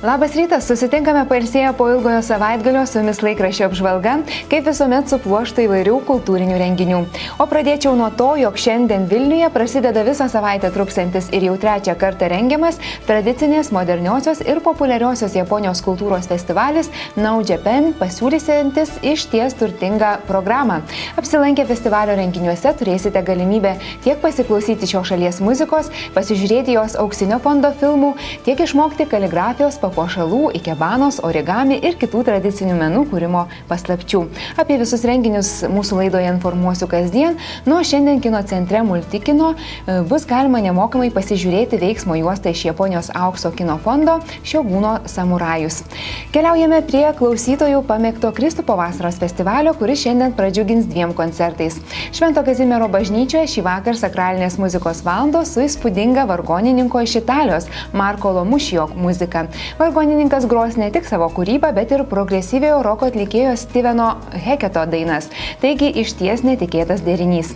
Labas rytas, susitinkame pailsėję po ilgojo savaitgalio, su jumis laikraščio apžvalga, kaip visuomet su pluoštu įvairių kultūrinių renginių. O pradėčiau nuo to, jog šiandien Vilniuje prasideda visą savaitę truksantis ir jau trečią kartą rengiamas tradicinės, moderniosios ir populiariosios Japonijos kultūros festivalis Now Japan, pasiūlysiantis išties turtingą programą. Apsilankę festivalio renginiuose turėsite galimybę tiek pasiklausyti šios šalies muzikos, pasižiūrėti jos auksinio fondo filmų, tiek išmokti kaligrafijos, papuošalų, ikebanos, origami ir kitų tradicinių menų kūrimo paslapčių. Apie visus renginius mūsų laidoje informuosiu kasdien. Nuo šiandien kino centre Multikino bus galima nemokamai pasižiūrėti veiksmo juostą iš Japonijos aukso kino fondo Shoguno samurajus. Keliaujame prie klausytojų pamėgto Kristupo vasaros festivalio, kuris šiandien pradžiugins dviem koncertais. Švento Kazimiero bažnyčioje šį vakar sakralinės muzikos valandos su įspūdinga vargonininko iš Italijos Marco Lomušio muzika. Vargonininkas gros ne tik savo kūrybą, bet ir progresyviojo roko atlikėjo Steveno Heketo dainas. Taigi išties netikėtas derinys.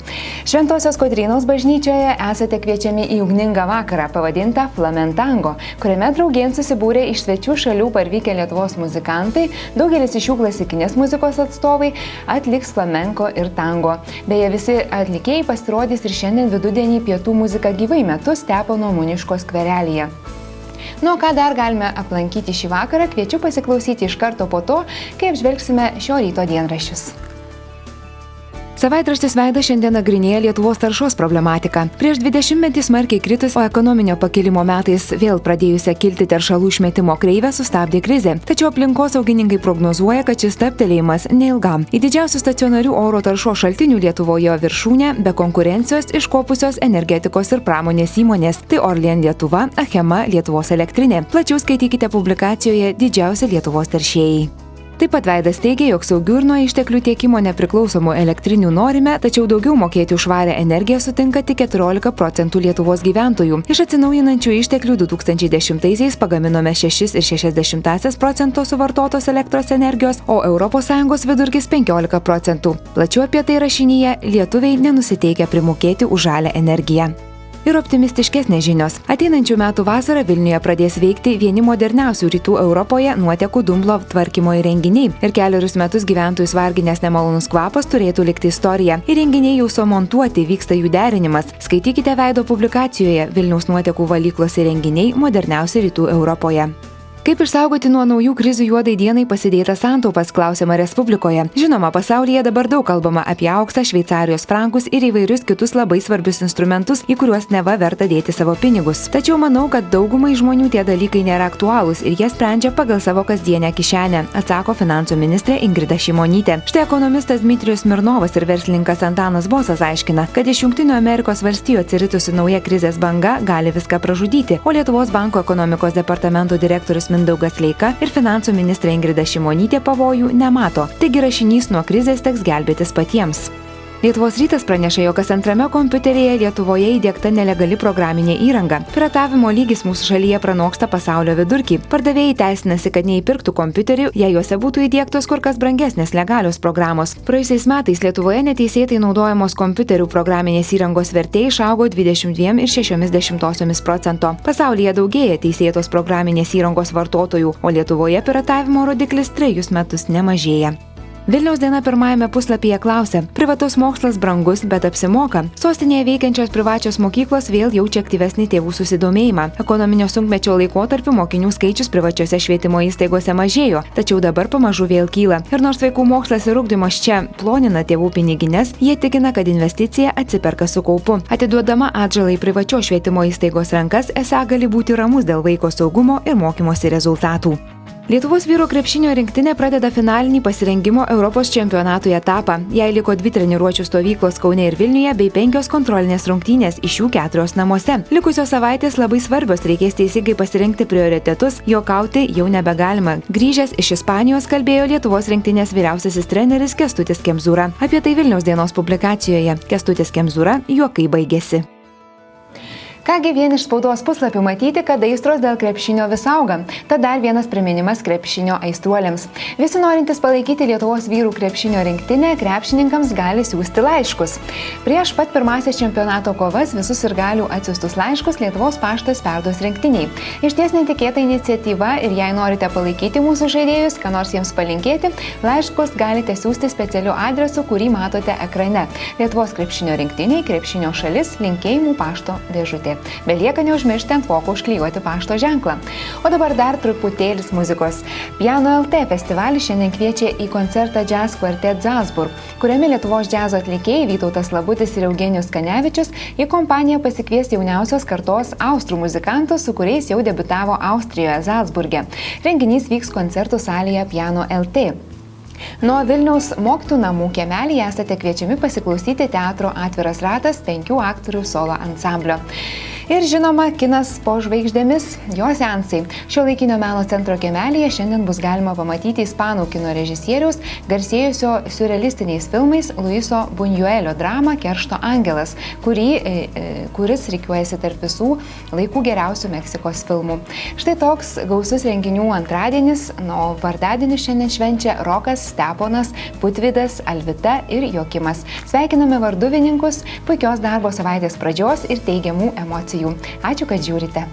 Šventosios Kotrynos bažnyčioje esate kviečiami į ugningą vakarą pavadintą Flamentango, kuriame draugėn susibūrė iš svečių šalių parvykę Lietuvos muzikantai, daugelis iš jų klasikinės muzikos atstovai atliks flamenko ir tango. Beje, visi atlikėjai pasirodys ir šiandien vidudienį pietų muziką gyvai metu Stepono Muniško skverelyje. Nu, ką dar galime aplankyti šį vakarą, kviečiu pasiklausyti iš karto po to, kai apžvelgsime šio ryto dienraščius. Savaitraštis Veidas šiandien nagrinėja Lietuvos taršos problematiką. Prieš 20 metį smarkiai kritus, o ekonominio pakilimo metais vėl pradėjusią kilti teršalų išmetimo kreivę sustabdė krizė. Tačiau aplinkosaugininkai prognozuoja, kad šis stabtelėjimas neilgam. Į didžiausių stacionarių oro taršos šaltinių Lietuvoje viršūnę be konkurencijos iškopusios energetikos ir pramonės įmonės. Tai Orlen Lietuva, Achema, Lietuvos elektrinė. Plačiau skaitykite publikacijoje Didžiausi Lietuvos teršėjai. Taip pat Veidas teigia, jog saugių ir nuo išteklių tiekimo nepriklausomų elektrinių norime, tačiau daugiau mokėti už švarią energiją sutinka tik 14% Lietuvos gyventojų. Iš atsinaujinančių išteklių 2010-aisiais pagaminome 6,6% suvartotos elektros energijos, o ES vidurkis 15%. Plačiau apie tai rašinyje lietuviai nenusiteikia primokėti už žalią energiją. Ir optimistiškesnės žinios. Ateinančių metų vasarą Vilniuje pradės veikti vieni moderniausių rytų Europoje nuotekų dumblo tvarkymo įrenginiai. Ir kelerius metus gyventojus varginęs nemalonus kvapas turėtų likti istorija. Įrenginiai jau sumontuoti, vyksta jų derinimas. Skaitykite Veido publikacijoje Vilniaus nuotekų valyklos įrenginiai moderniausi rytų Europoje. Kaip išsaugoti nuo naujų krizių juodai dienai pasidėtas santaupas, klausiama Respublikoje. Žinoma, pasaulyje dabar daug kalbama apie auksą, šveicarijos frankus ir įvairius kitus labai svarbius instrumentus, į kuriuos neva verta dėti savo pinigus. Tačiau manau, kad daugumai žmonių tie dalykai nėra aktualūs ir jie sprendžia pagal savo kasdienę kišenę, atsako finansų ministrė Ingrida Šimonytė. Štai ekonomistas Dmitrijus Smirnovas ir verslininkas Antanas Bosas aiškina, kad iš Jungtinių Amerikos valstijų atsiritusi nauja krizės banga gali viską pražudyti, o Lietuvos banko ekonomikos departamento direktorius Mindaugas Leika ir finansų ministrė Ingrida Šimonytė pavojų nemato. Taigi rašinys nuo krizės teks gelbėtis patiems. Lietuvos rytas praneša, jog kas antrame kompiuteryje Lietuvoje įdiegta nelegali programinė įranga. Piratavimo lygis mūsų šalyje pranoksta pasaulio vidurkį. Pardavėjai teisinasi, kad neįpirktų kompiuterių, jei juose būtų įdiegtos kur kas brangesnės legalios programos. Praėjusiais metais Lietuvoje neteisėtai naudojamos kompiuterių programinės įrangos vertė išaugo 22,6%. Pasaulyje daugėja teisėtos programinės įrangos vartotojų, o Lietuvoje piratavimo rodiklis 3 metus nemažėja. Vilniaus diena pirmajame puslapyje klausia: privatus mokslas brangus, bet apsimoka. Sostinėje veikiančios privačios mokyklos vėl jaučia aktyvesnį tėvų susidomėjimą. Ekonominio sunkmečio laikotarpiu mokinių skaičius privačiose švietimo įstaigose mažėjo, tačiau dabar pamažu vėl kyla. Ir nors vaikų mokslas ir ugdymas čia plonina tėvų pinigines, jie tikina, kad investicija atsiperka su kaupu. Atiduodama atžalą į privačios švietimo įstaigos rankas, esą gali būti ramus dėl vaiko saugumo ir mokymosi rezultatų. Lietuvos vyrų krepšinio rinktinė pradeda finalinį pasirengimo Europos čempionatui etapą. Jai liko 2 treniruočių stovyklos Kaune ir Vilniuje bei 5 kontrolinės rungtynės, iš jų 4 namuose. Likusios savaitės labai svarbios, reikės teisingai pasirinkti prioritetus, juokauti jau nebegalima. Grįžęs iš Ispanijos kalbėjo Lietuvos rinktinės vyriausiasis treneris Kęstutis Kemzūra. Apie tai Vilniaus dienos publikacijoje. Kęstutis Kemzūra: juokai baigėsi. Kągi vien iš spaudos puslapių matyti, kad aistros dėl krepšinio vis auga. Tad dar vienas priminimas krepšinio aistruoliams. Visi norintys palaikyti Lietuvos vyrų krepšinio rinktinę, krepšininkams gali siųsti laiškus. Prieš pat pirmasis čempionato kovas visus sirgalių atsiųstus laiškus Lietuvos paštas perduos rinktiniai. Išties netikėta iniciatyva ir jei norite palaikyti mūsų žaidėjus, ką nors jiems palinkėti, laiškus galite siųsti specialiu adresu, kurį matote ekrane. Lietuvos krepšinio rinktiniai, krepšinio šalis, linkėjimų pašto dėžutė. Belieka neužmiršti ant voko užklijuoti pašto ženklą. O dabar dar truputėlis muzikos. Piano LT festivalis šiandien kviečia į koncertą Jazz Quartet Salzburg, kuriame Lietuvos džiazo atlikėjai Vytautas Labutis ir Eugenijus Kanevičius į kompaniją pasikvies jauniausios kartos austrų muzikantus, su kuriais jau debiutavo Austrijoje Salzburge. Renginys vyks koncertų salėje Piano LT. Nuo Vilniaus mokytojų namų kiemelyje esate kviečiami pasiklausyti teatro Atviras ratas 5 aktorių solo ansamblio. Ir žinoma, kinas po žvaigždėmis, jo seansai. Šiuolaikinio meno centro kiemelyje šiandien bus galima pamatyti ispanų kino režisieriaus, garsėjusio siurrealistiniais filmais Luiso Buñuelio dramą Keršto angelas, kuris rikiuojasi tarp visų laikų geriausių Meksikos filmų. Štai toks gausus renginių antradienis, o vardadienį šiandien švenčia Rokas, Steponas, Putvydas, Alvita ir Jokimas. Sveikiname varduvininkus, puikios darbo savaitės pradžios ir teigiamų emocijų. Ačiū, kad žiūrite.